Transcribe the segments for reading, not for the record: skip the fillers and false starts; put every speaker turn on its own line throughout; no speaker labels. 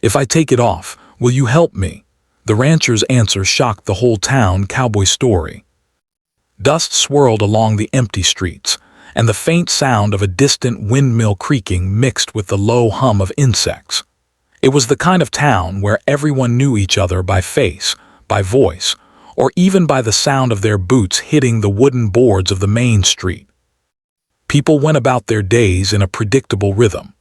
"If I take it off, will you help me?" The rancher's answer shocked the whole town cowboy story. Dust swirled along the empty streets, and the faint sound of a distant windmill creaking mixed with the low hum of insects. It was the kind of town where everyone knew each other by face, by voice, or even by the sound of their boots hitting the wooden boards of the main street. People went about their days in a predictable rhythm.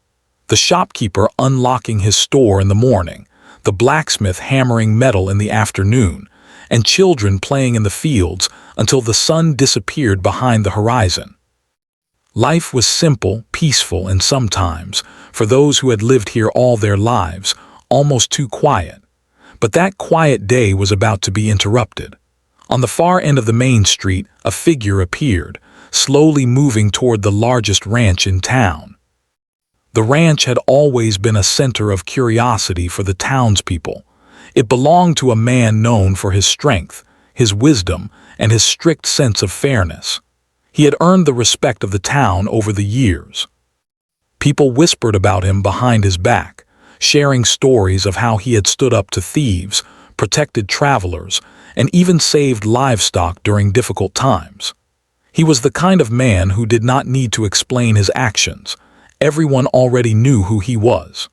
The shopkeeper unlocking his store in the morning, the blacksmith hammering metal in the afternoon, and children playing in the fields until the sun disappeared behind the horizon. Life was simple, peaceful, and sometimes, for those who had lived here all their lives, almost too quiet. But that quiet day was about to be interrupted. On the far end of the main street, a figure appeared, slowly moving toward the largest ranch in town. The ranch had always been a center of curiosity for the townspeople. It belonged to a man known for his strength, his wisdom, and his strict sense of fairness. He had earned the respect of the town over the years. People whispered about him behind his back, sharing stories of how he had stood up to thieves, protected travelers, and even saved livestock during difficult times. He was the kind of man who did not need to explain his actions. Everyone already knew who he was.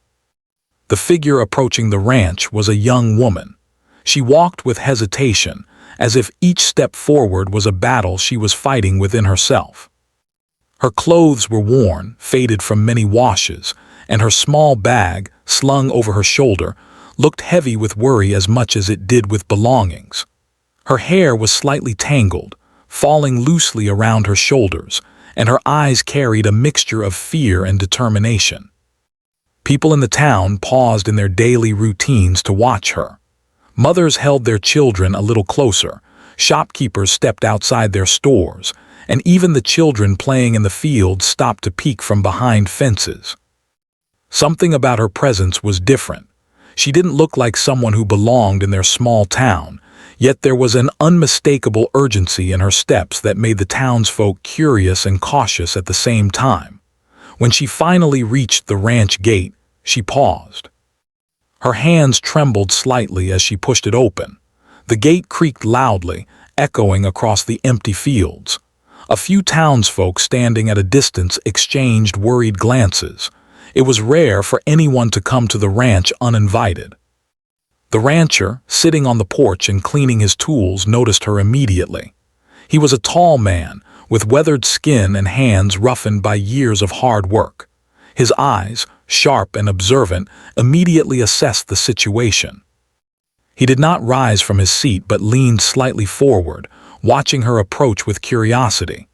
The figure approaching the ranch was a young woman. She walked with hesitation, as if each step forward was a battle she was fighting within herself. Her clothes were worn, faded from many washes, and her small bag, slung over her shoulder, looked heavy with worry as much as it did with belongings. Her hair was slightly tangled, falling loosely around her shoulders, and her eyes carried a mixture of fear and determination. People in the town paused in their daily routines to watch her. Mothers held their children a little closer, shopkeepers stepped outside their stores, and even the children playing in the fields stopped to peek from behind fences. Something about her presence was different. She didn't look like someone who belonged in their small town, yet there was an unmistakable urgency in her steps that made the townsfolk curious and cautious at the same time. When she finally reached the ranch gate, she paused. Her hands trembled slightly as she pushed it open. The gate creaked loudly, echoing across the empty fields. A few townsfolk standing at a distance exchanged worried glances. It was rare for anyone to come to the ranch uninvited. The rancher, sitting on the porch and cleaning his tools, noticed her immediately. He was a tall man, with weathered skin and hands roughened by years of hard work. His eyes, sharp and observant, immediately assessed the situation. He did not rise from his seat but leaned slightly forward, watching her approach with curiosity.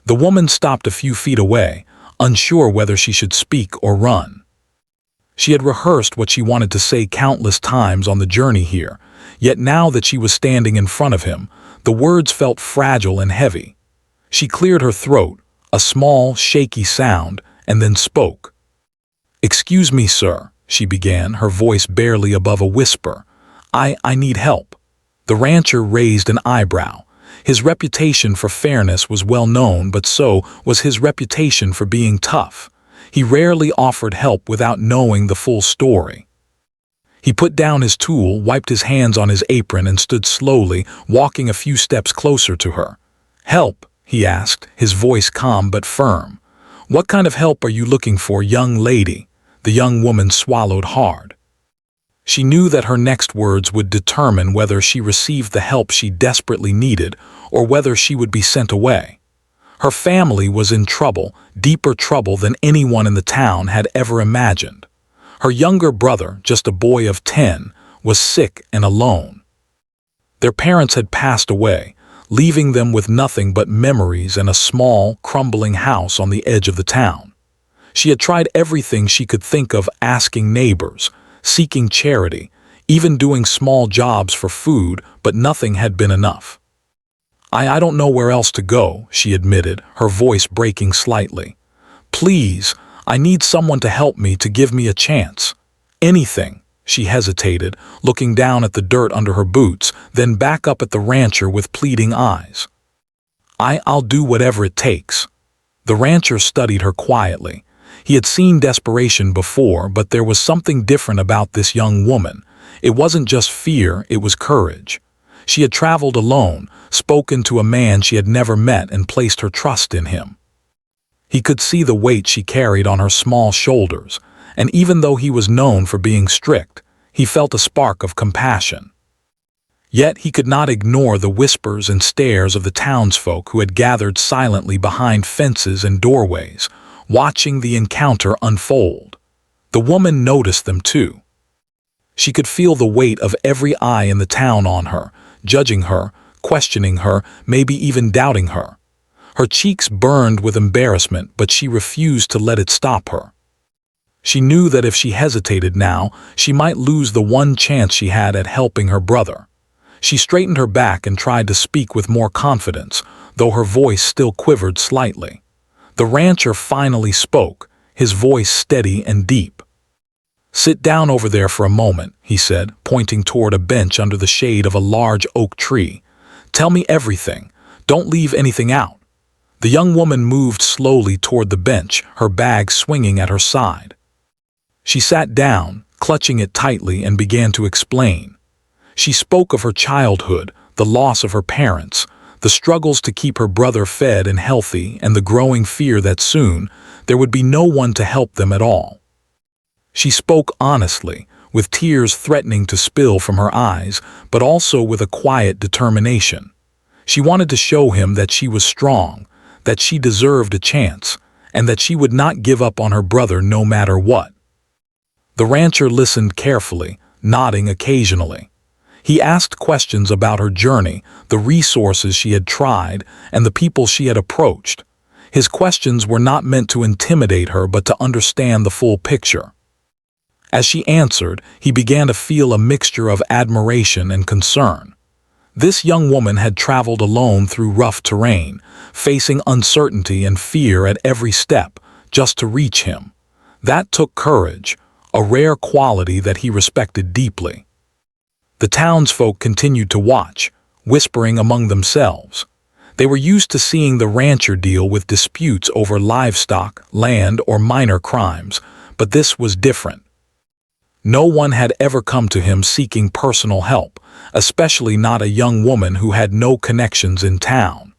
The woman stopped a few feet away, unsure whether she should speak or run. She had rehearsed what she wanted to say countless times on the journey here, yet now that she was standing in front of him, the words felt fragile and heavy. She cleared her throat, a small, shaky sound, and then spoke. "Excuse me, sir," she began, her voice barely above a whisper. I need help." The rancher raised an eyebrow. His reputation for fairness was well known, but so was his reputation for being tough. He rarely offered help without knowing the full story. He put down his tool, wiped his hands on his apron, and stood slowly, walking a few steps closer to her. "Help?" he asked, his voice calm but firm. "What kind of help are you looking for, young lady?" The young woman swallowed hard. She knew that her next words would determine whether she received the help she desperately needed or whether she would be sent away. Her family was in trouble, deeper trouble than anyone in the town had ever imagined. Her younger brother, just a boy of 10, was sick and alone. Their parents had passed away, leaving them with nothing but memories and a small, crumbling house on the edge of the town. She had tried everything she could think of, asking neighbors, seeking charity, even doing small jobs for food, but nothing had been enough. I don't know where else to go," she admitted, her voice breaking slightly. "Please, I need someone to help me, to give me a chance. Anything." She hesitated, looking down at the dirt under her boots, then back up at the rancher with pleading eyes. I'll do whatever it takes." The rancher studied her quietly. He had seen desperation before, but there was something different about this young woman. It wasn't just fear, it was courage. She had traveled alone, spoken to a man she had never met, and placed her trust in him. He could see the weight she carried on her small shoulders, and even though he was known for being strict, he felt a spark of compassion. Yet he could not ignore the whispers and stares of the townsfolk who had gathered silently behind fences and doorways, watching the encounter unfold. The woman noticed them too. She could feel the weight of every eye in the town on her, judging her, questioning her, maybe even doubting her. Her cheeks burned with embarrassment, but she refused to let it stop her. She knew that if she hesitated now, she might lose the one chance she had at helping her brother. She straightened her back and tried to speak with more confidence, though her voice still quivered slightly. The rancher finally spoke, his voice steady and deep. "Sit down over there for a moment," he said, pointing toward a bench under the shade of a large oak tree. "Tell me everything. Don't leave anything out." The young woman moved slowly toward the bench, her bag swinging at her side. She sat down, clutching it tightly, and began to explain. She spoke of her childhood, the loss of her parents, the struggles to keep her brother fed and healthy, and the growing fear that soon there would be no one to help them at all. She spoke honestly, with tears threatening to spill from her eyes, but also with a quiet determination. She wanted to show him that she was strong, that she deserved a chance, and that she would not give up on her brother no matter what. The rancher listened carefully, nodding occasionally. He asked questions about her journey, the resources she had tried, and the people she had approached. His questions were not meant to intimidate her, but to understand the full picture. As she answered, he began to feel a mixture of admiration and concern. This young woman had traveled alone through rough terrain, facing uncertainty and fear at every step, just to reach him. That took courage, a rare quality that he respected deeply. The townsfolk continued to watch, whispering among themselves. They were used to seeing the rancher deal with disputes over livestock, land, or minor crimes, but this was different. No one had ever come to him seeking personal help, especially not a young woman who had no connections in town.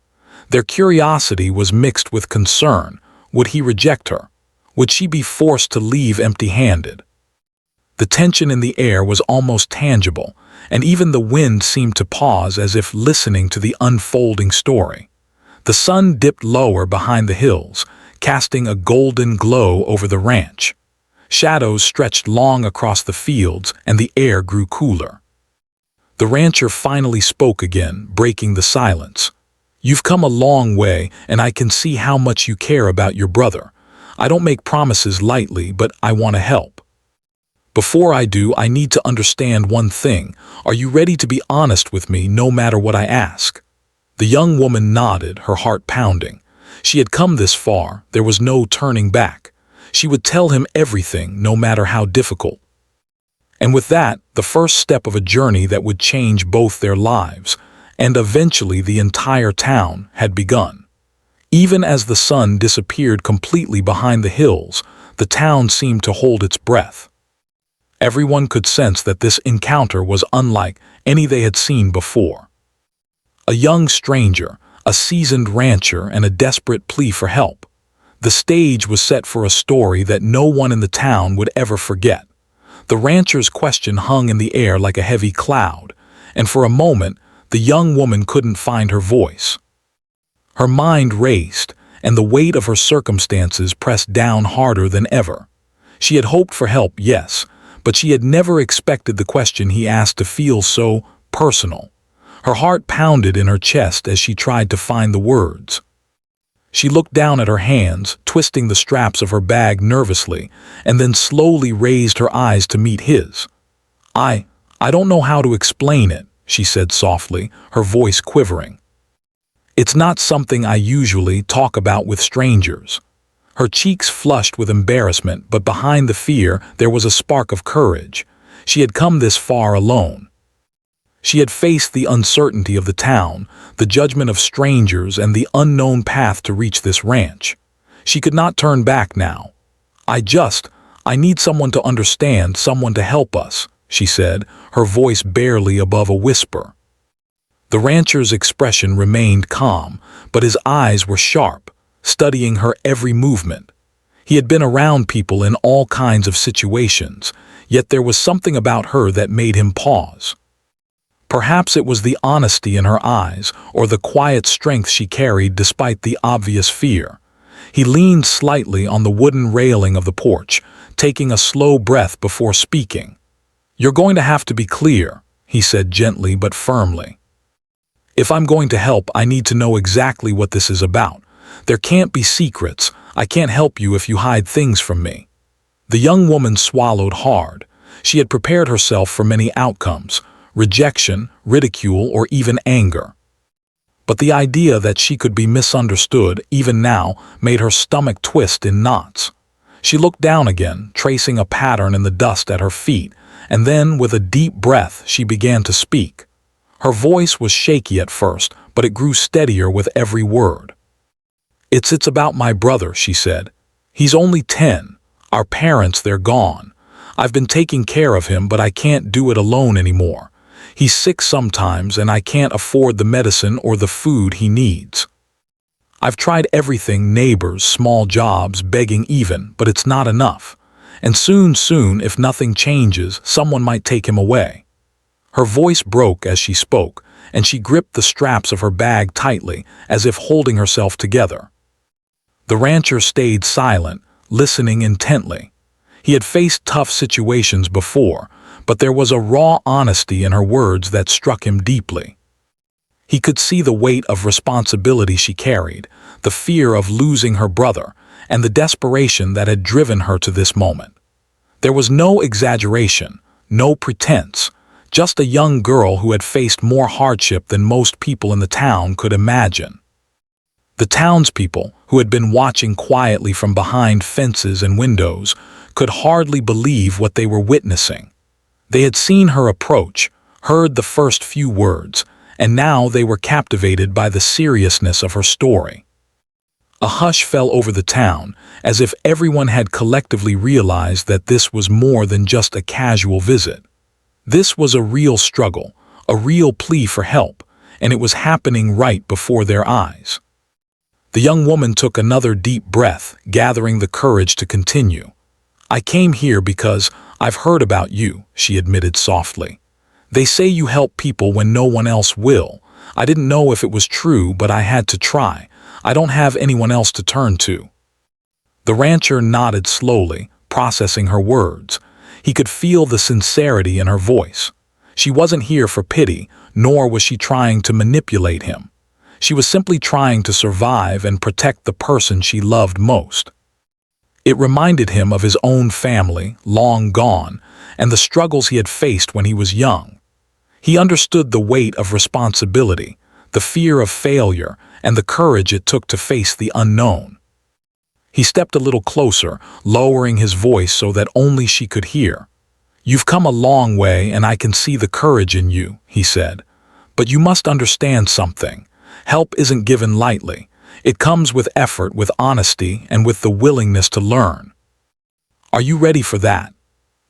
Their curiosity was mixed with concern. Would he reject her? Would she be forced to leave empty-handed? The tension in the air was almost tangible, and even the wind seemed to pause as if listening to the unfolding story. The sun dipped lower behind the hills, casting a golden glow over the ranch. Shadows stretched long across the fields, and the air grew cooler. The rancher finally spoke again, breaking the silence. "You've come a long way, and I can see how much you care about your brother. I don't make promises lightly, but I want to help. Before I do, I need to understand one thing. Are you ready to be honest with me no matter what I ask?" The young woman nodded, her heart pounding. She had come this far, there was no turning back. She would tell him everything, no matter how difficult. And with that, the first step of a journey that would change both their lives, and eventually the entire town, had begun. Even as the sun disappeared completely behind the hills, the town seemed to hold its breath. Everyone could sense that this encounter was unlike any they had seen before. A young stranger, a seasoned rancher, and a desperate plea for help. The stage was set for a story that no one in the town would ever forget. The rancher's question hung in the air like a heavy cloud, and for a moment, the young woman couldn't find her voice. Her mind raced, and the weight of her circumstances pressed down harder than ever. She had hoped for help, yes, but she had never expected the question he asked to feel so personal. Her heart pounded in her chest as she tried to find the words. She looked down at her hands, twisting the straps of her bag nervously, and then slowly raised her eyes to meet his. I don't know how to explain it," she said softly, her voice quivering. "It's not something I usually talk about with strangers." Her cheeks flushed with embarrassment, but behind the fear there was a spark of courage. She had come this far alone. She had faced the uncertainty of the town, the judgment of strangers, and the unknown path to reach this ranch. She could not turn back now. I need someone to understand, someone to help us," she said, her voice barely above a whisper. The rancher's expression remained calm, but his eyes were sharp, studying her every movement. He had been around people in all kinds of situations, yet there was something about her that made him pause. Perhaps it was the honesty in her eyes, or the quiet strength she carried despite the obvious fear. He leaned slightly on the wooden railing of the porch, taking a slow breath before speaking. "You're going to have to be clear," he said gently but firmly. "If I'm going to help, I need to know exactly what this is about. There can't be secrets. I can't help you if you hide things from me." The young woman swallowed hard. She had prepared herself for many outcomes: rejection, ridicule, or even anger. But the idea that she could be misunderstood, even now, made her stomach twist in knots. She looked down again, tracing a pattern in the dust at her feet, and then, with a deep breath, she began to speak. Her voice was shaky at first, but it grew steadier with every word. It's about my brother," she said. "He's only 10. Our parents, they're gone. I've been taking care of him, but I can't do it alone anymore. He's sick sometimes, and I can't afford the medicine or the food he needs. I've tried everything, neighbors, small jobs, begging even, but it's not enough. And soon, if nothing changes, someone might take him away." Her voice broke as she spoke, and she gripped the straps of her bag tightly, as if holding herself together. The rancher stayed silent, listening intently. He had faced tough situations before, but there was a raw honesty in her words that struck him deeply. He could see the weight of responsibility she carried, the fear of losing her brother, and the desperation that had driven her to this moment. There was no exaggeration, no pretense, just a young girl who had faced more hardship than most people in the town could imagine. The townspeople, who had been watching quietly from behind fences and windows, could hardly believe what they were witnessing. They had seen her approach, heard the first few words, and now they were captivated by the seriousness of her story. A hush fell over the town, as if everyone had collectively realized that this was more than just a casual visit. This was a real struggle, a real plea for help, and it was happening right before their eyes. The young woman took another deep breath, gathering the courage to continue. "I came here because I've heard about you," she admitted softly. "They say you help people when no one else will. I didn't know if it was true, but I had to try. I don't have anyone else to turn to." The rancher nodded slowly, processing her words. He could feel the sincerity in her voice. She wasn't here for pity, nor was she trying to manipulate him. She was simply trying to survive and protect the person she loved most. It reminded him of his own family, long gone, and the struggles he had faced when he was young. He understood the weight of responsibility, the fear of failure, and the courage it took to face the unknown. He stepped a little closer, lowering his voice so that only she could hear. "You've come a long way, and I can see the courage in you," he said. "But you must understand something. Help isn't given lightly. It comes with effort, with honesty, and with the willingness to learn. Are you ready for that?"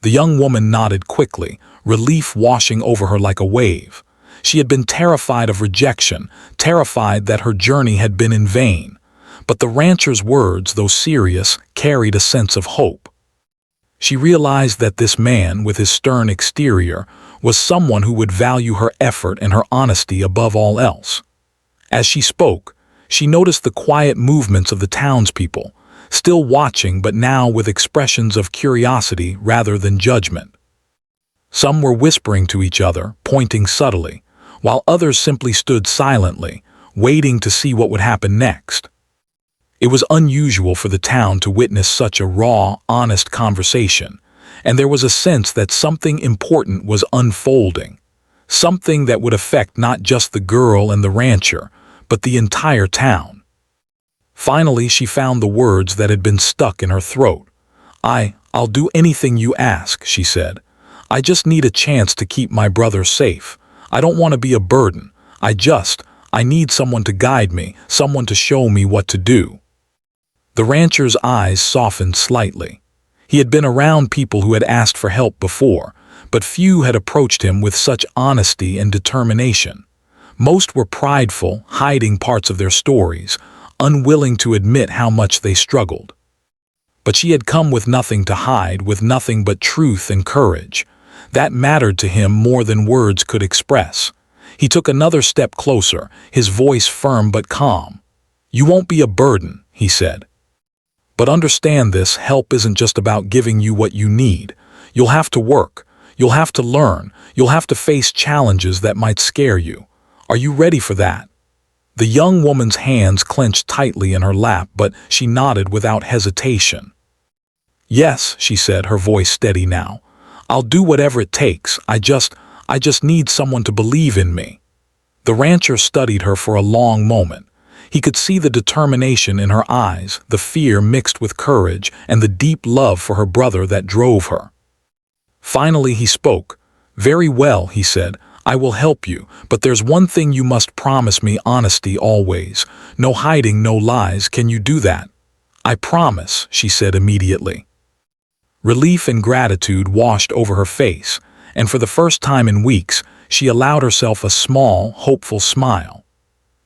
The young woman nodded quickly, relief washing over her like a wave. She had been terrified of rejection, terrified that her journey had been in vain. But the rancher's words, though serious, carried a sense of hope. She realized that this man, with his stern exterior, was someone who would value her effort and her honesty above all else. As she spoke, she noticed the quiet movements of the townspeople, still watching but now with expressions of curiosity rather than judgment. Some were whispering to each other, pointing subtly, while others simply stood silently, waiting to see what would happen next. It was unusual for the town to witness such a raw, honest conversation, and there was a sense that something important was unfolding, something that would affect not just the girl and the rancher, but the entire town. Finally, she found the words that had been stuck in her throat. "I'll do anything you ask," she said. "I just need a chance to keep my brother safe. I don't want to be a burden. I need someone to guide me, someone to show me what to do." The rancher's eyes softened slightly. He had been around people who had asked for help before, but few had approached him with such honesty and determination. Most were prideful, hiding parts of their stories, unwilling to admit how much they struggled. But she had come with nothing to hide, with nothing but truth and courage. That mattered to him more than words could express. He took another step closer, his voice firm but calm. "You won't be a burden," he said. "But understand this, help isn't just about giving you what you need. You'll have to work. You'll have to learn. You'll have to face challenges that might scare you. Are you ready for that?" The young woman's hands clenched tightly in her lap, but she nodded without hesitation. "Yes," she said, her voice steady now. "I'll do whatever it takes. I just need someone to believe in me." The rancher studied her for a long moment. He could see the determination in her eyes, the fear mixed with courage, and the deep love for her brother that drove her. Finally he spoke. "Very well," he said. "I will help you, but there's one thing you must promise me: honesty always. No hiding, no lies. Can you do that?" "I promise," she said immediately. Relief and gratitude washed over her face, and for the first time in weeks, she allowed herself a small, hopeful smile.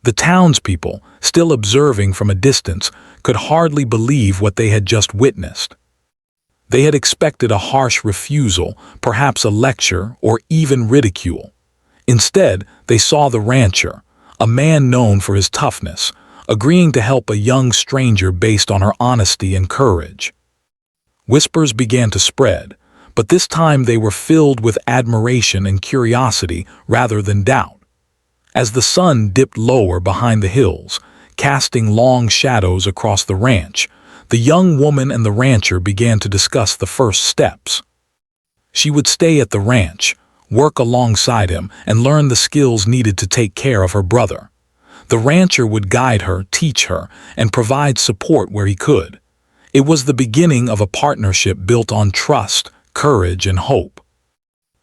The townspeople, still observing from a distance, could hardly believe what they had just witnessed. They had expected a harsh refusal, perhaps a lecture, or even ridicule. Instead, they saw the rancher, a man known for his toughness, agreeing to help a young stranger based on her honesty and courage. Whispers began to spread, but this time they were filled with admiration and curiosity rather than doubt. As the sun dipped lower behind the hills, casting long shadows across the ranch, the young woman and the rancher began to discuss the first steps. She would stay at the ranch, work alongside him, and learn the skills needed to take care of her brother. The rancher would guide her, teach her, and provide support where he could. It was the beginning of a partnership built on trust, courage, and hope.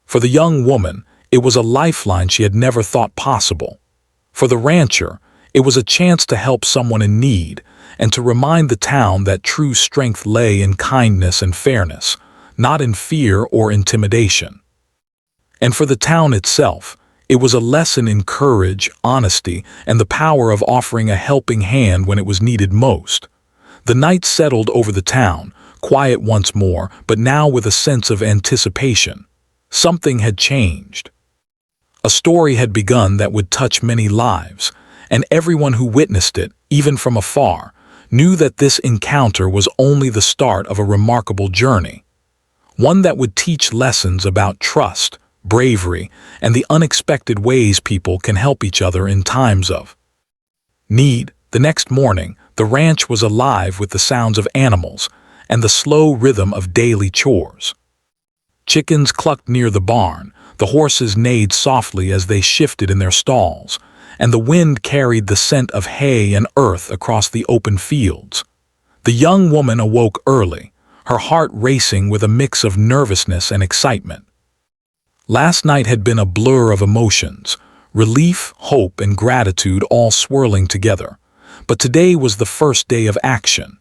For the young woman, it was a lifeline she had never thought possible. For the rancher, it was a chance to help someone in need and to remind the town that true strength lay in kindness and fairness, not in fear or intimidation. And for the town itself, it was a lesson in courage, honesty, and the power of offering a helping hand when it was needed most. The night settled over the town, quiet once more, but now with a sense of anticipation. Something had changed. A story had begun that would touch many lives, and everyone who witnessed it, even from afar, knew that this encounter was only the start of a remarkable journey. One that would teach lessons about trust, bravery, and the unexpected ways people can help each other in times of need. The next morning, the ranch was alive with the sounds of animals and the slow rhythm of daily chores. Chickens clucked near the barn, the horses neighed softly as they shifted in their stalls, and the wind carried the scent of hay and earth across the open fields. The young woman awoke early, her heart racing with a mix of nervousness and excitement. Last night had been a blur of emotions, relief, hope, and gratitude all swirling together. But today was the first day of action.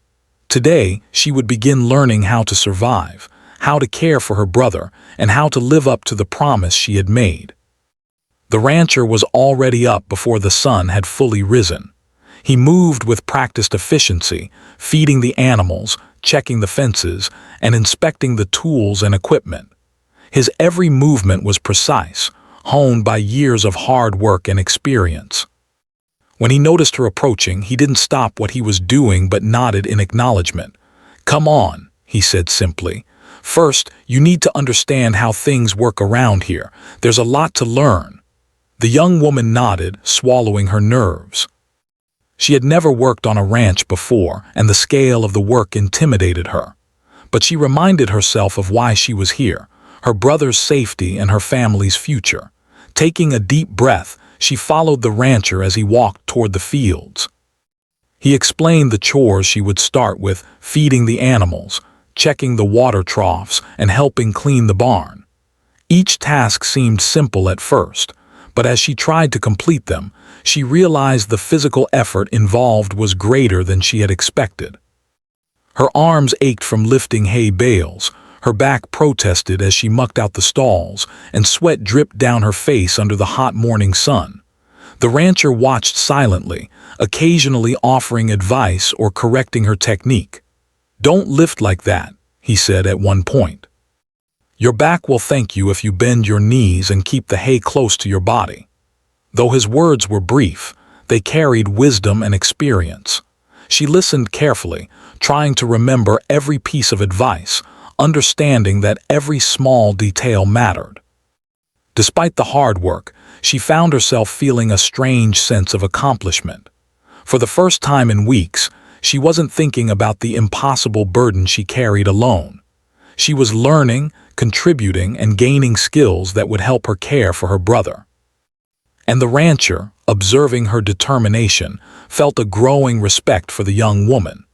Today, she would begin learning how to survive, how to care for her brother, and how to live up to the promise she had made. The rancher was already up before the sun had fully risen. He moved with practiced efficiency, feeding the animals, checking the fences, and inspecting the tools and equipment. His every movement was precise, honed by years of hard work and experience. When he noticed her approaching, he didn't stop what he was doing but nodded in acknowledgement. "Come on," he said simply. "First, you need to understand how things work around here. There's a lot to learn." The young woman nodded, swallowing her nerves. She had never worked on a ranch before, and the scale of the work intimidated her. But she reminded herself of why she was here, her brother's safety and her family's future. Taking a deep breath, she followed the rancher as he walked toward the fields. He explained the chores she would start with: feeding the animals, checking the water troughs, and helping clean the barn. Each task seemed simple at first, but as she tried to complete them, she realized the physical effort involved was greater than she had expected. Her arms ached from lifting hay bales, her back protested as she mucked out the stalls, and sweat dripped down her face under the hot morning sun. The rancher watched silently, occasionally offering advice or correcting her technique. "Don't lift like that," he said at one point. "Your back will thank you if you bend your knees and keep the hay close to your body." Though his words were brief, they carried wisdom and experience. She listened carefully, trying to remember every piece of advice, understanding that every small detail mattered. Despite the hard work, she found herself feeling a strange sense of accomplishment. For the first time in weeks, she wasn't thinking about the impossible burden she carried alone. She was learning, contributing, and gaining skills that would help her care for her brother. And the rancher, observing her determination, felt a growing respect for the young woman.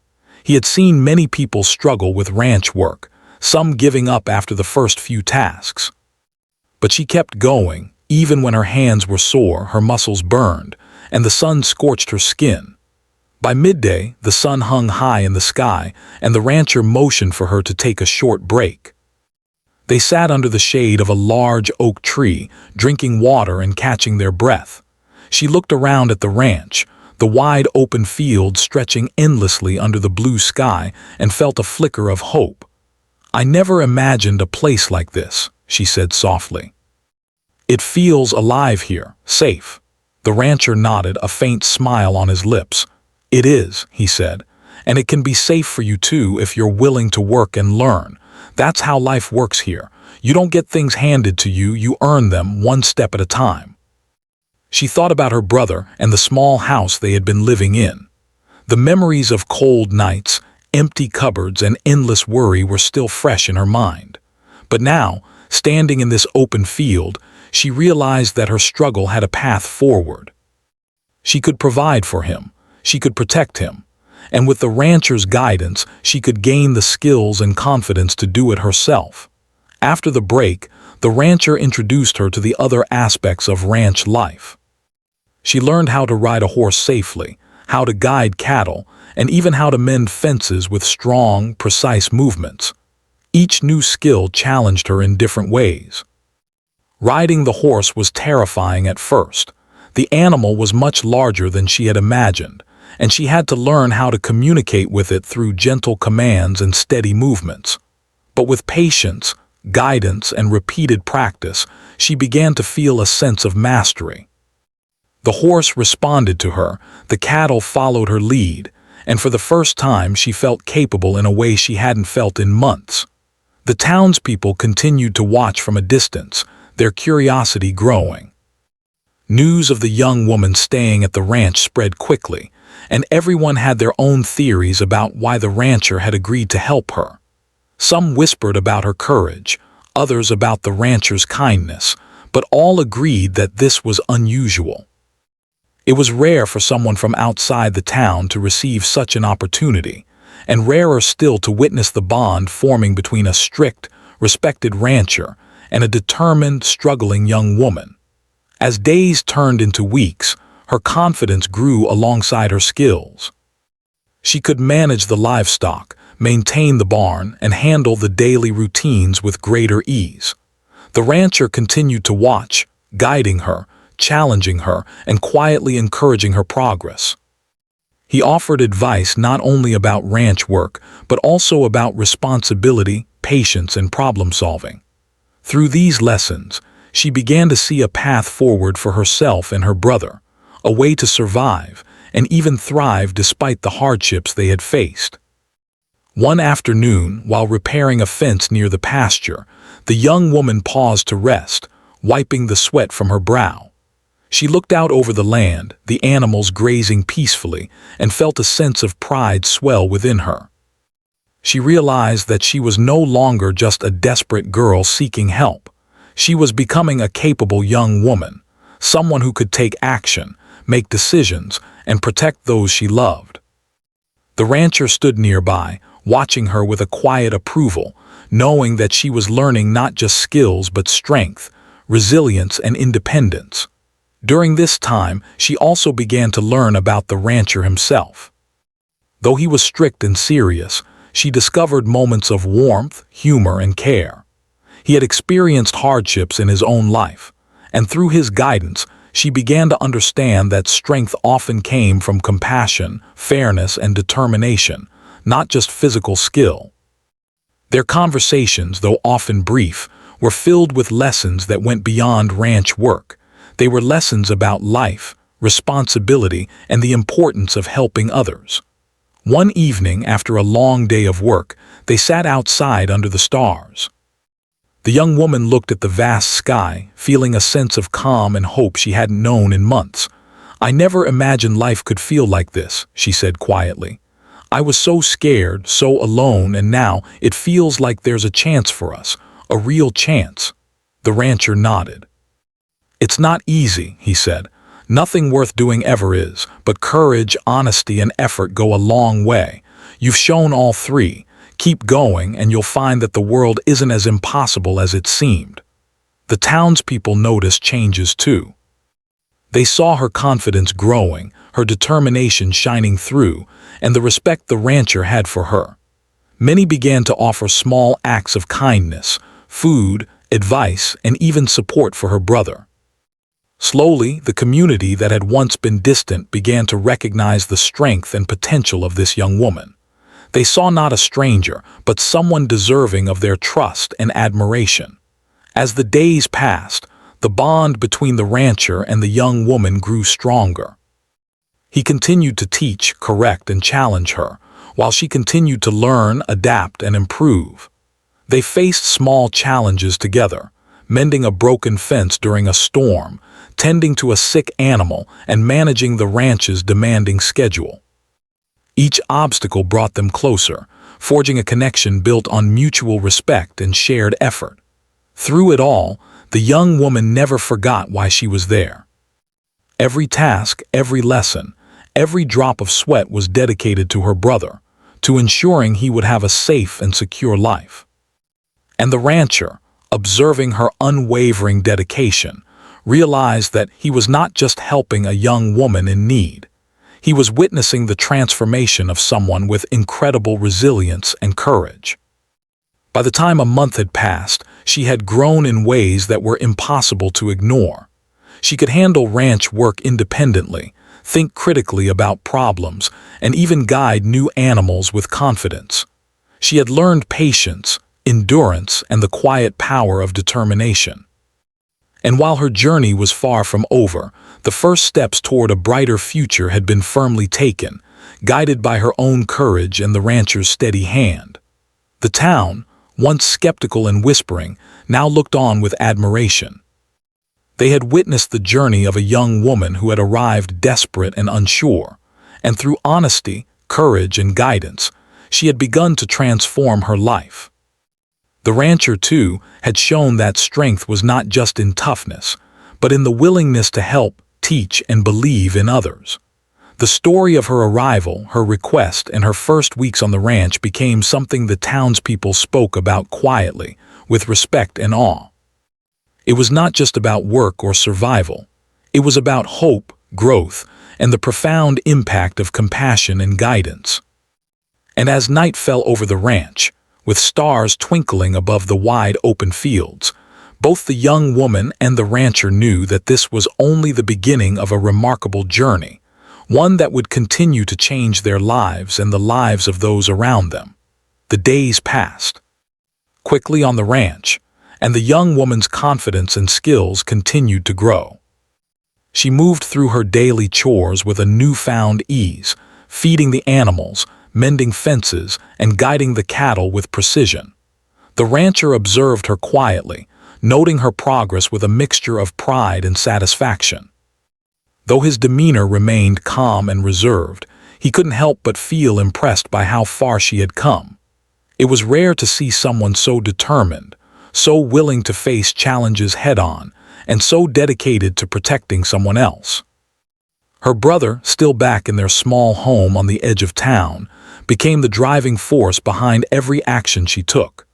He had seen many people struggle with ranch work, some giving up after the first few tasks. But she kept going, even when her hands were sore, her muscles burned, and the sun scorched her skin. By midday, the sun hung high in the sky, and the rancher motioned for her to take a short break. They sat under the shade of a large oak tree, drinking water and catching their breath. She looked around at the ranch, the wide open field stretching endlessly under the blue sky, and felt a flicker of hope. "I never imagined a place like this," she said softly. "It feels alive here, safe." The rancher nodded, a faint smile on his lips. "It is," he said, "and it can be safe for you too if you're willing to work and learn. That's how life works here. You don't get things handed to you, you earn them one step at a time." She thought about her brother and the small house they had been living in. The memories of cold nights, empty cupboards, and endless worry were still fresh in her mind. But now, standing in this open field, she realized that her struggle had a path forward. She could provide for him, she could protect him, and with the rancher's guidance, she could gain the skills and confidence to do it herself. After the break, the rancher introduced her to the other aspects of ranch life. She learned how to ride a horse safely, how to guide cattle, and even how to mend fences with strong, precise movements. Each new skill challenged her in different ways. Riding the horse was terrifying at first. The animal was much larger than she had imagined, and she had to learn how to communicate with it through gentle commands and steady movements. But with patience, guidance, and repeated practice, she began to feel a sense of mastery. The horse responded to her, the cattle followed her lead, and for the first time she felt capable in a way she hadn't felt in months. The townspeople continued to watch from a distance, their curiosity growing. News of the young woman staying at the ranch spread quickly, and everyone had their own theories about why the rancher had agreed to help her. Some whispered about her courage, others about the rancher's kindness, but all agreed that this was unusual. It was rare for someone from outside the town to receive such an opportunity, and rarer still to witness the bond forming between a strict, respected rancher and a determined, struggling young woman. As days turned into weeks, her confidence grew alongside her skills. She could manage the livestock, maintain the barn, and handle the daily routines with greater ease. The rancher continued to watch, guiding her, challenging her, and quietly encouraging her progress. He offered advice not only about ranch work, but also about responsibility, patience, and problem-solving. Through these lessons, she began to see a path forward for herself and her brother, a way to survive and even thrive despite the hardships they had faced. One afternoon, while repairing a fence near the pasture, the young woman paused to rest, wiping the sweat from her brow. She looked out over the land, the animals grazing peacefully, and felt a sense of pride swell within her. She realized that she was no longer just a desperate girl seeking help. She was becoming a capable young woman, someone who could take action, make decisions, and protect those she loved. The rancher stood nearby, watching her with a quiet approval, knowing that she was learning not just skills but strength, resilience, and independence. During this time, she also began to learn about the rancher himself. Though he was strict and serious, she discovered moments of warmth, humor, and care. He had experienced hardships in his own life, and through his guidance, she began to understand that strength often came from compassion, fairness, and determination, not just physical skill. Their conversations, though often brief, were filled with lessons that went beyond ranch work. They were lessons about life, responsibility, and the importance of helping others. One evening, after a long day of work, they sat outside under the stars. The young woman looked at the vast sky, feeling a sense of calm and hope she hadn't known in months. "I never imagined life could feel like this," she said quietly. "I was so scared, so alone, and now it feels like there's a chance for us, a real chance." The rancher nodded. "It's not easy," he said. "Nothing worth doing ever is, but courage, honesty, and effort go a long way. You've shown all three. Keep going, and you'll find that the world isn't as impossible as it seemed." The townspeople noticed changes too. They saw her confidence growing, her determination shining through, and the respect the rancher had for her. Many began to offer small acts of kindness, food, advice, and even support for her brother. Slowly, the community that had once been distant began to recognize the strength and potential of this young woman. They saw not a stranger, but someone deserving of their trust and admiration. As the days passed, the bond between the rancher and the young woman grew stronger. He continued to teach, correct, and challenge her, while she continued to learn, adapt, and improve. They faced small challenges together, mending a broken fence during a storm, tending to a sick animal, and managing the ranch's demanding schedule. Each obstacle brought them closer, forging a connection built on mutual respect and shared effort. Through it all, the young woman never forgot why she was there. Every task, every lesson, every drop of sweat was dedicated to her brother, to ensuring he would have a safe and secure life. And the rancher, observing her unwavering dedication, realized that he was not just helping a young woman in need. He was witnessing the transformation of someone with incredible resilience and courage. By the time a month had passed, she had grown in ways that were impossible to ignore. She could handle ranch work independently, think critically about problems, and even guide new animals with confidence. She had learned patience, endurance, and the quiet power of determination. And while her journey was far from over, the first steps toward a brighter future had been firmly taken, guided by her own courage and the rancher's steady hand. The town, once skeptical and whispering, now looked on with admiration. They had witnessed the journey of a young woman who had arrived desperate and unsure, and through honesty, courage, and guidance, she had begun to transform her life. The rancher, too, had shown that strength was not just in toughness, but in the willingness to help, teach, and believe in others. The story of her arrival, her request, and her first weeks on the ranch became something the townspeople spoke about quietly, with respect and awe. It was not just about work or survival. It was about hope, growth, and the profound impact of compassion and guidance. And as night fell over the ranch, with stars twinkling above the wide open fields, both the young woman and the rancher knew that this was only the beginning of a remarkable journey, one that would continue to change their lives and the lives of those around them. The days passed quickly on the ranch, and the young woman's confidence and skills continued to grow. She moved through her daily chores with a newfound ease, feeding the animals, mending fences, and guiding the cattle with precision. The rancher observed her quietly, noting her progress with a mixture of pride and satisfaction. Though his demeanor remained calm and reserved, he couldn't help but feel impressed by how far she had come. It was rare to see someone so determined, so willing to face challenges head-on, and so dedicated to protecting someone else. Her brother, still back in their small home on the edge of town, became the driving force behind every action she took.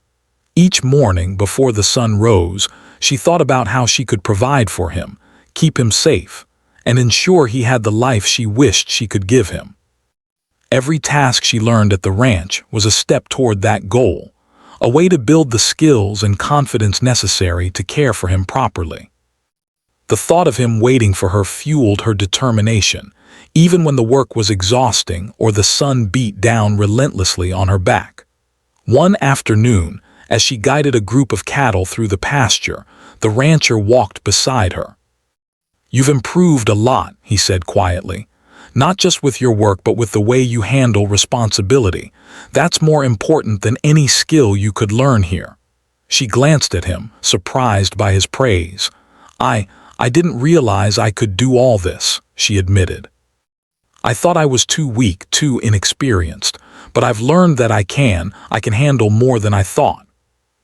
Each morning before the sun rose, she thought about how she could provide for him, keep him safe, and ensure he had the life she wished she could give him. Every task she learned at the ranch was a step toward that goal, a way to build the skills and confidence necessary to care for him properly. The thought of him waiting for her fueled her determination, even when the work was exhausting or the sun beat down relentlessly on her back. One afternoon, as she guided a group of cattle through the pasture, the rancher walked beside her. "You've improved a lot," he said quietly. "Not just with your work, but with the way you handle responsibility. That's more important than any skill you could learn here." She glanced at him, surprised by his praise. I didn't realize I could do all this," she admitted. "I thought I was too weak, too inexperienced, but I've learned that I can handle more than I thought."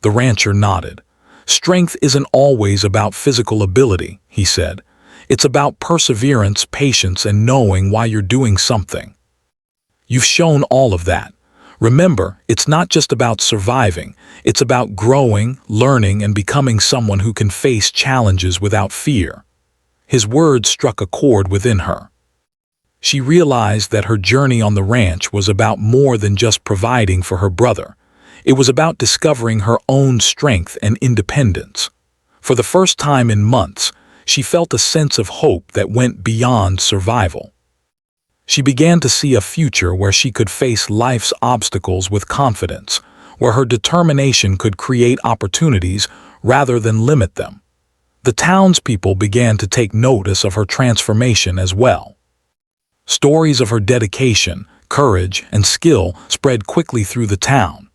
The rancher nodded. "Strength isn't always about physical ability," he said. "It's about perseverance, patience, and knowing why you're doing something. You've shown all of that. Remember, it's not just about surviving, it's about growing, learning, and becoming someone who can face challenges without fear." His words struck a chord within her. She realized that her journey on the ranch was about more than just providing for her brother. It was about discovering her own strength and independence. For the first time in months, she felt a sense of hope that went beyond survival. She began to see a future where she could face life's obstacles with confidence, where her determination could create opportunities rather than limit them. The townspeople began to take notice of her transformation as well. Stories of her dedication, courage, and skill spread quickly through the town.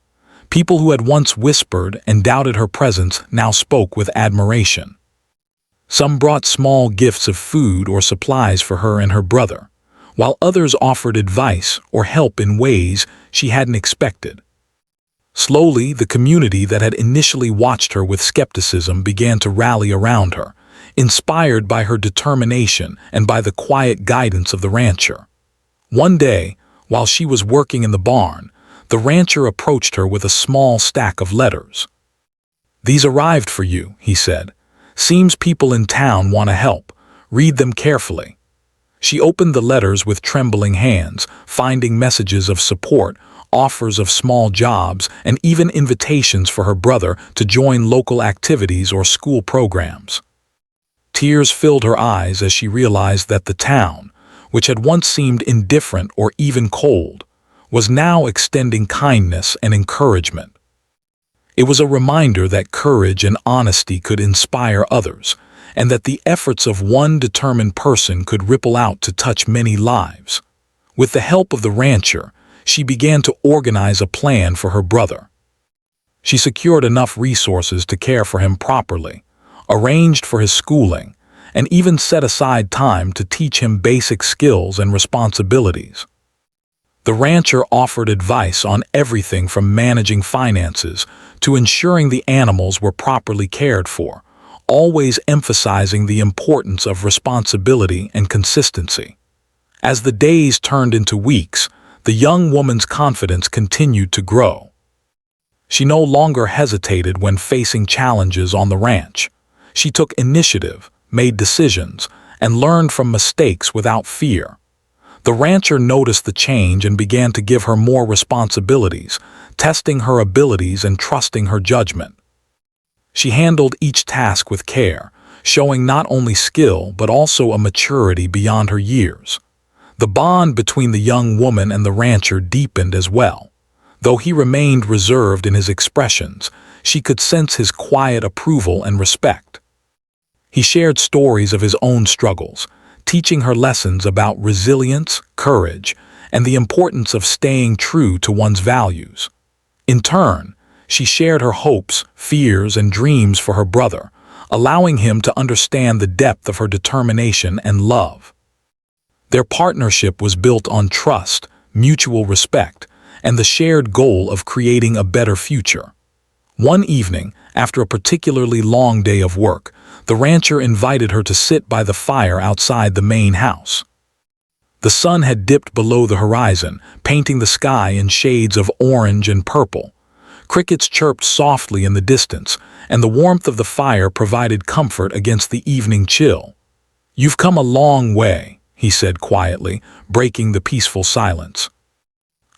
People who had once whispered and doubted her presence now spoke with admiration. Some brought small gifts of food or supplies for her and her brother, while others offered advice or help in ways she hadn't expected. Slowly, the community that had initially watched her with skepticism began to rally around her, inspired by her determination and by the quiet guidance of the rancher. One day, while she was working in the barn, the rancher approached her with a small stack of letters. "These arrived for you," he said. "Seems people in town want to help. Read them carefully." She opened the letters with trembling hands, finding messages of support, offers of small jobs, and even invitations for her brother to join local activities or school programs. Tears filled her eyes as she realized that the town, which had once seemed indifferent or even cold, was now extending kindness and encouragement. It was a reminder that courage and honesty could inspire others, and that the efforts of one determined person could ripple out to touch many lives. With the help of the rancher, she began to organize a plan for her brother. She secured enough resources to care for him properly, arranged for his schooling, and even set aside time to teach him basic skills and responsibilities. The rancher offered advice on everything from managing finances to ensuring the animals were properly cared for, always emphasizing the importance of responsibility and consistency. As the days turned into weeks, the young woman's confidence continued to grow. She no longer hesitated when facing challenges on the ranch. She took initiative, made decisions, and learned from mistakes without fear. The rancher noticed the change and began to give her more responsibilities, testing her abilities and trusting her judgment. She handled each task with care, showing not only skill but also a maturity beyond her years. The bond between the young woman and the rancher deepened as well. Though he remained reserved in his expressions, she could sense his quiet approval and respect. He shared stories of his own struggles, teaching her lessons about resilience, courage, and the importance of staying true to one's values. In turn, she shared her hopes, fears, and dreams for her brother, allowing him to understand the depth of her determination and love. Their partnership was built on trust, mutual respect, and the shared goal of creating a better future. One evening, after a particularly long day of work, the rancher invited her to sit by the fire outside the main house. The sun had dipped below the horizon, painting the sky in shades of orange and purple. Crickets chirped softly in the distance, and the warmth of the fire provided comfort against the evening chill. "You've come a long way," he said quietly, breaking the peaceful silence.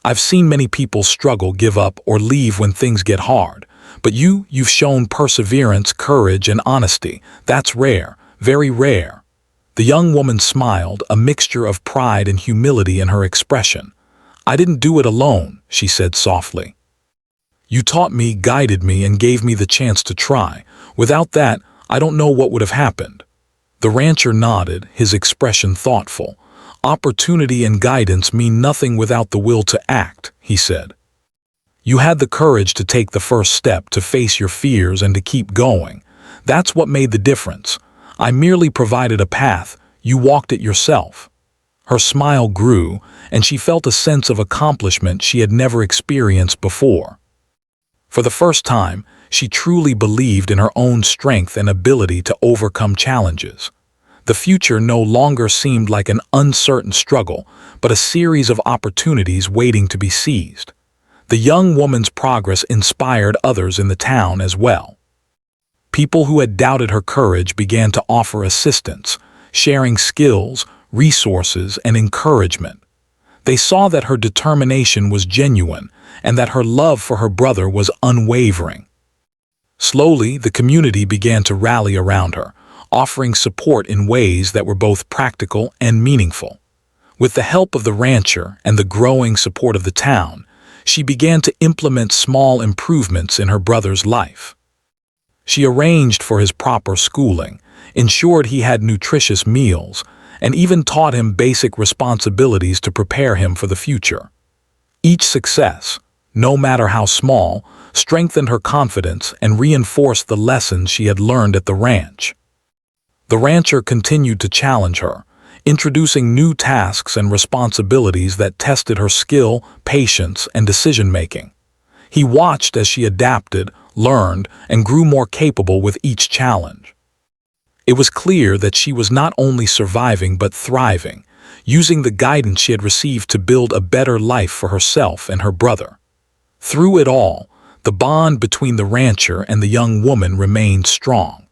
I've seen many people struggle, give up, or leave when things get hard. But you've shown perseverance, courage, and honesty. That's rare, very rare." The young woman smiled, a mixture of pride and humility in her expression. "I didn't do it alone," she said softly. "You taught me, guided me, and gave me the chance to try. Without that, I don't know what would have happened." The rancher nodded, his expression thoughtful. "Opportunity and guidance mean nothing without the will to act," he said. "You had the courage to take the first step, to face your fears and to keep going. That's what made the difference. I merely provided a path, you walked it yourself." Her smile grew, and she felt a sense of accomplishment she had never experienced before. For the first time, she truly believed in her own strength and ability to overcome challenges. The future no longer seemed like an uncertain struggle, but a series of opportunities waiting to be seized. The young woman's progress inspired others in the town as well. People who had doubted her courage began to offer assistance, sharing skills, resources, and encouragement. They saw that her determination was genuine and that her love for her brother was unwavering. Slowly, the community began to rally around her, offering support in ways that were both practical and meaningful. With the help of the rancher and the growing support of the town, she began to implement small improvements in her brother's life. She arranged for his proper schooling, ensured he had nutritious meals, and even taught him basic responsibilities to prepare him for the future. Each success, no matter how small, strengthened her confidence and reinforced the lessons she had learned at the ranch. The rancher continued to challenge her, introducing new tasks and responsibilities that tested her skill, patience, and decision-making. He watched as she adapted, learned, and grew more capable with each challenge. It was clear that she was not only surviving but thriving, using the guidance she had received to build a better life for herself and her brother. Through it all, the bond between the rancher and the young woman remained strong.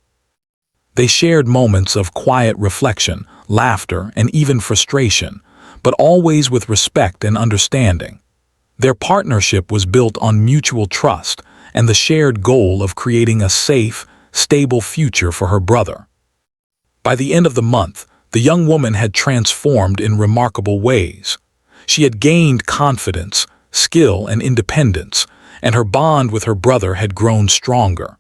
They shared moments of quiet reflection, laughter, and even frustration, but always with respect and understanding. Their partnership was built on mutual trust and the shared goal of creating a safe, stable future for her brother. By the end of the month, the young woman had transformed in remarkable ways. She had gained confidence, skill, and independence, and her bond with her brother had grown stronger.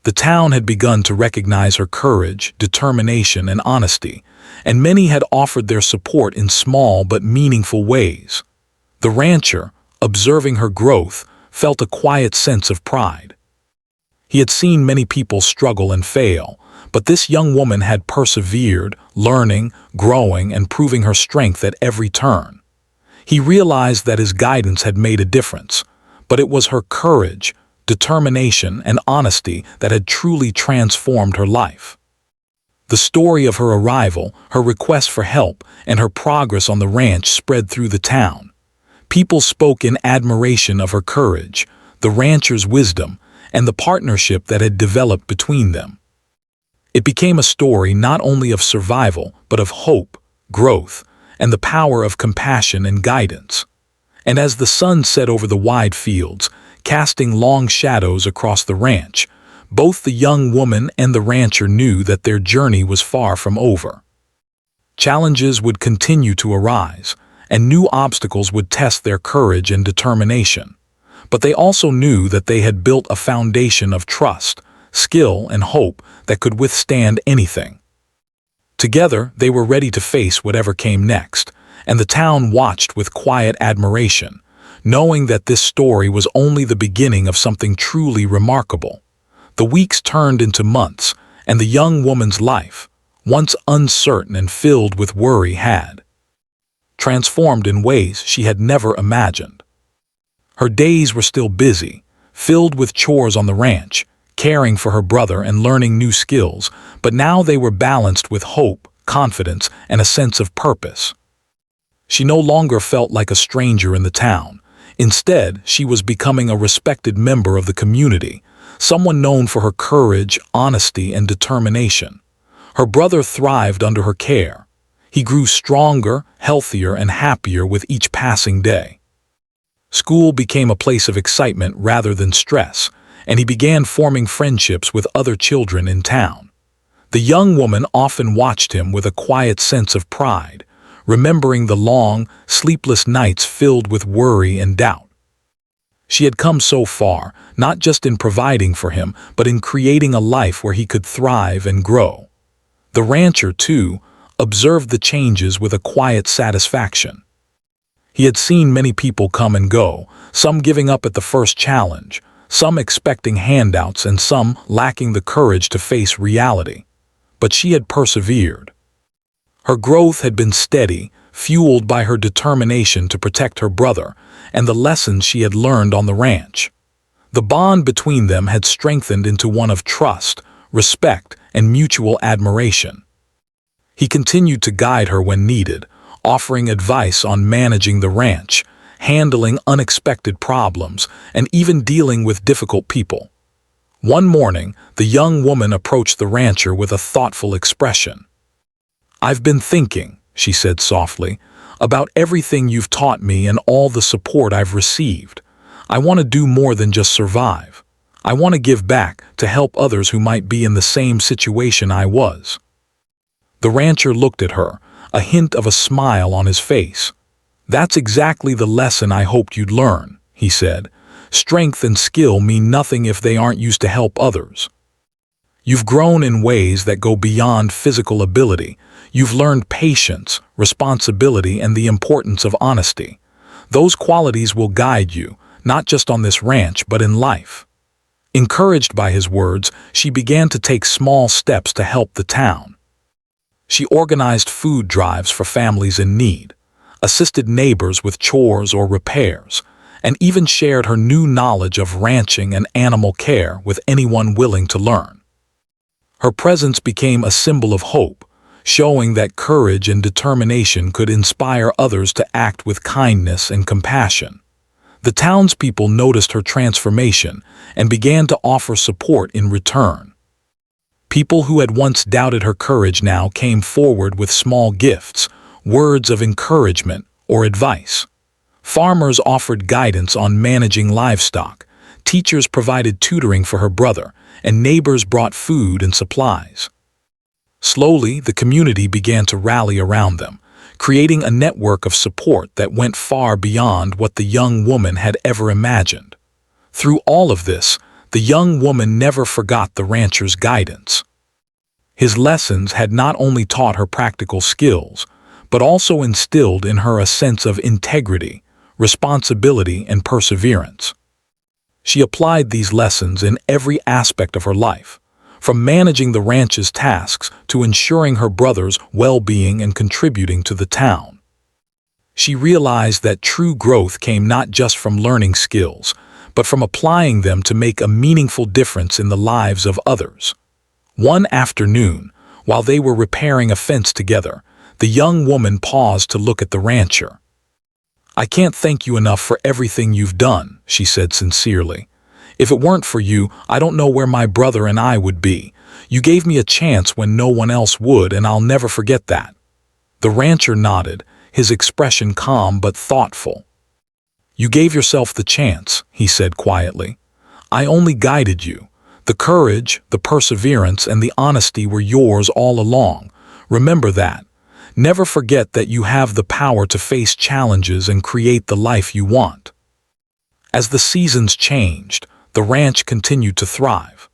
The town had begun to recognize her courage, determination, and honesty, and many had offered their support in small but meaningful ways. The rancher, observing her growth, felt a quiet sense of pride. He had seen many people struggle and fail, but this young woman had persevered, learning, growing, and proving her strength at every turn. He realized that his guidance had made a difference, but it was her courage, determination, and honesty that had truly transformed her life. The story of her arrival, her request for help, and her progress on the ranch spread through the town. People spoke in admiration of her courage, the rancher's wisdom, and the partnership that had developed between them. It became a story not only of survival, but of hope, growth, and the power of compassion and guidance. And as the sun set over the wide fields, casting long shadows across the ranch, both the young woman and the rancher knew that their journey was far from over. Challenges would continue to arise, and new obstacles would test their courage and determination. But they also knew that they had built a foundation of trust, skill, and hope that could withstand anything. Together, they were ready to face whatever came next, and the town watched with quiet admiration, knowing that this story was only the beginning of something truly remarkable. The weeks turned into months, and the young woman's life, once uncertain and filled with worry, had transformed in ways she had never imagined. Her days were still busy, filled with chores on the ranch, caring for her brother and learning new skills, but now they were balanced with hope, confidence, and a sense of purpose. She no longer felt like a stranger in the town. Instead, she was becoming a respected member of the community, someone known for her courage, honesty, and determination. Her brother thrived under her care. He grew stronger, healthier, and happier with each passing day. School became a place of excitement rather than stress, and he began forming friendships with other children in town. The young woman often watched him with a quiet sense of pride, remembering the long, sleepless nights filled with worry and doubt. She had come so far, not just in providing for him, but in creating a life where he could thrive and grow. The rancher, too, observed the changes with a quiet satisfaction. He had seen many people come and go, some giving up at the first challenge, some expecting handouts, and some lacking the courage to face reality. But she had persevered. Her growth had been steady, fueled by her determination to protect her brother and the lessons she had learned on the ranch. The bond between them had strengthened into one of trust, respect, and mutual admiration. He continued to guide her when needed, offering advice on managing the ranch, handling unexpected problems, and even dealing with difficult people. One morning, the young woman approached the rancher with a thoughtful expression. "I've been thinking," she said softly, "about everything you've taught me and all the support I've received. I want to do more than just survive. I want to give back to help others who might be in the same situation I was." The rancher looked at her, a hint of a smile on his face. "That's exactly the lesson I hoped you'd learn," he said. "Strength and skill mean nothing if they aren't used to help others. You've grown in ways that go beyond physical ability. You've learned patience, responsibility, and the importance of honesty. Those qualities will guide you, not just on this ranch, but in life." Encouraged by his words, she began to take small steps to help the town. She organized food drives for families in need, assisted neighbors with chores or repairs, and even shared her new knowledge of ranching and animal care with anyone willing to learn. Her presence became a symbol of hope, showing that courage and determination could inspire others to act with kindness and compassion. The townspeople noticed her transformation and began to offer support in return. People who had once doubted her courage now came forward with small gifts, words of encouragement, or advice. Farmers offered guidance on managing livestock, teachers provided tutoring for her brother, and neighbors brought food and supplies. Slowly, the community began to rally around them, creating a network of support that went far beyond what the young woman had ever imagined. Through all of this, the young woman never forgot the rancher's guidance. His lessons had not only taught her practical skills, but also instilled in her a sense of integrity, responsibility, and perseverance. She applied these lessons in every aspect of her life, from managing the ranch's tasks to ensuring her brother's well-being and contributing to the town. She realized that true growth came not just from learning skills, but from applying them to make a meaningful difference in the lives of others. One afternoon, while they were repairing a fence together, the young woman paused to look at the rancher. "I can't thank you enough for everything you've done," she said sincerely. "If it weren't for you, I don't know where my brother and I would be. You gave me a chance when no one else would, and I'll never forget that." The rancher nodded, his expression calm but thoughtful. "You gave yourself the chance," he said quietly. "I only guided you. The courage, the perseverance, and the honesty were yours all along. Remember that. Never forget that you have the power to face challenges and create the life you want." As the seasons changed, the ranch continued to thrive.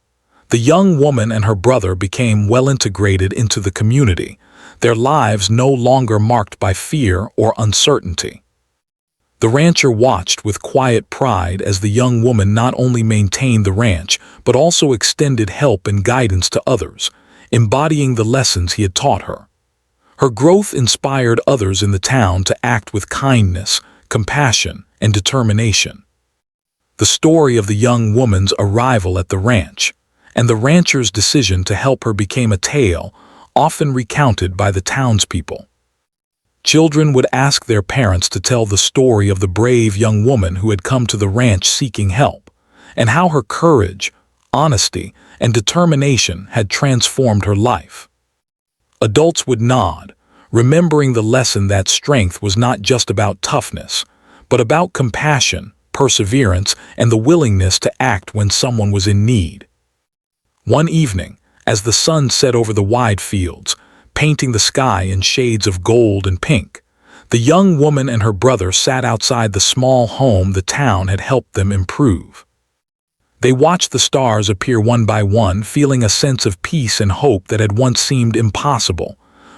The young woman and her brother became well integrated into the community, their lives no longer marked by fear or uncertainty. The rancher watched with quiet pride as the young woman not only maintained the ranch, but also extended help and guidance to others, embodying the lessons he had taught her. Her growth inspired others in the town to act with kindness, compassion, and determination. The story of the young woman's arrival at the ranch and the rancher's decision to help her became a tale often recounted by the townspeople. Children would ask their parents to tell the story of the brave young woman who had come to the ranch seeking help, and how her courage, honesty, and determination had transformed her life. Adults would nod, remembering the lesson that strength was not just about toughness, but about compassion, perseverance, and the willingness to act when someone was in need. One evening, as the sun set over the wide fields, painting the sky in shades of gold and pink, the young woman and her brother sat outside the small home the town had helped them improve. They watched the stars appear one by one, feeling a sense of peace and hope that had once seemed impossible.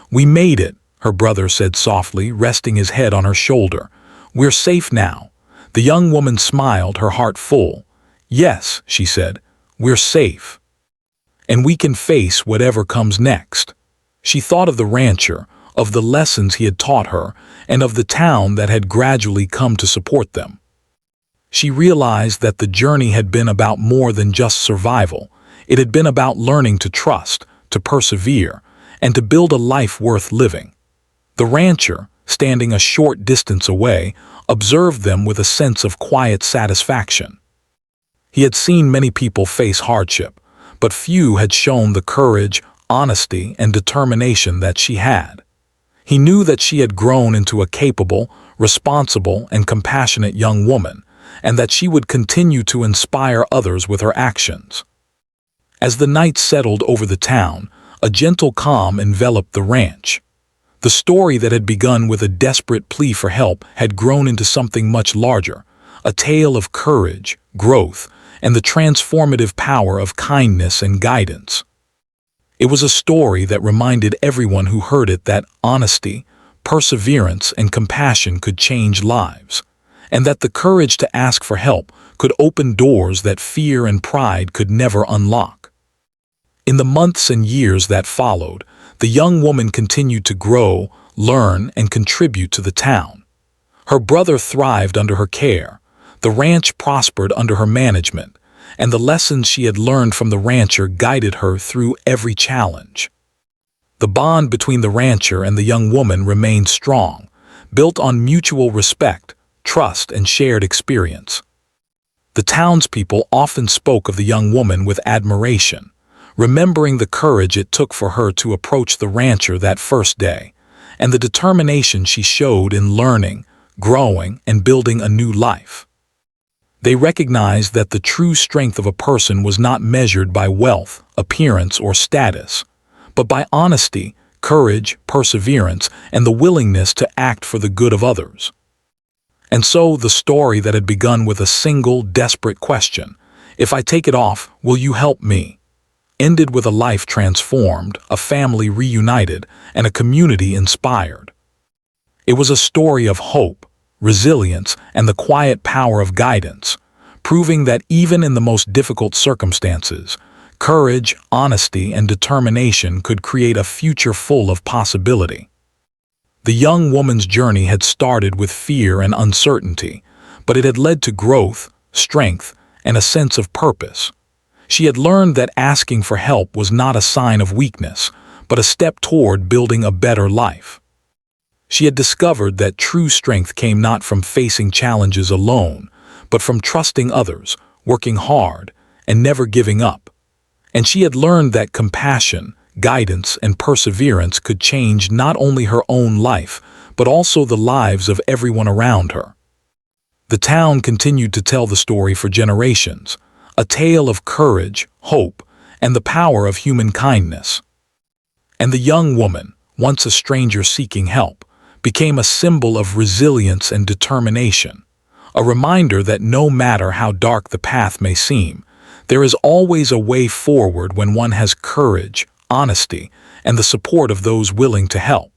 "We made it," her brother said softly, resting his head on her shoulder. "We're safe now." The young woman smiled, her heart full. "Yes," she said, "we're safe. And we can face whatever comes next." She thought of the rancher, of the lessons he had taught her, and of the town that had gradually come to support them. She realized that the journey had been about more than just survival. It had been about learning to trust, to persevere, and to build a life worth living. The rancher, standing a short distance away, observed them with a sense of quiet satisfaction. He had seen many people face hardship, but few had shown the courage, honesty, and determination that she had. He knew that she had grown into a capable, responsible, and compassionate young woman, and that she would continue to inspire others with her actions. As the night settled over the town, a gentle calm enveloped the ranch. The story that had begun with a desperate plea for help had grown into something much larger, a tale of courage, growth, and the transformative power of kindness and guidance. It was a story that reminded everyone who heard it that honesty, perseverance, and compassion could change lives, and that the courage to ask for help could open doors that fear and pride could never unlock. In the months and years that followed, the young woman continued to grow, learn, and contribute to the town. Her brother thrived under her care, the ranch prospered under her management, and the lessons she had learned from the rancher guided her through every challenge. The bond between the rancher and the young woman remained strong, built on mutual respect, trust, and shared experience. The townspeople often spoke of the young woman with admiration, remembering the courage it took for her to approach the rancher that first day, and the determination she showed in learning, growing, and building a new life. They recognized that the true strength of a person was not measured by wealth, appearance, or status, but by honesty, courage, perseverance, and the willingness to act for the good of others. And so the story that had begun with a single, desperate question, "If I take it off, will you help me?" ended with a life transformed, a family reunited, and a community inspired. It was a story of hope, resilience, and the quiet power of guidance, proving that even in the most difficult circumstances, courage, honesty, and determination could create a future full of possibility. The young woman's journey had started with fear and uncertainty, but it had led to growth, strength, and a sense of purpose. She had learned that asking for help was not a sign of weakness, but a step toward building a better life. She had discovered that true strength came not from facing challenges alone, but from trusting others, working hard, and never giving up. And she had learned that compassion, guidance, and perseverance could change not only her own life, but also the lives of everyone around her. The town continued to tell the story for generations, a tale of courage, hope, and the power of human kindness. And the young woman, once a stranger seeking help, became a symbol of resilience and determination, a reminder that no matter how dark the path may seem, there is always a way forward when one has courage, honesty, and the support of those willing to help.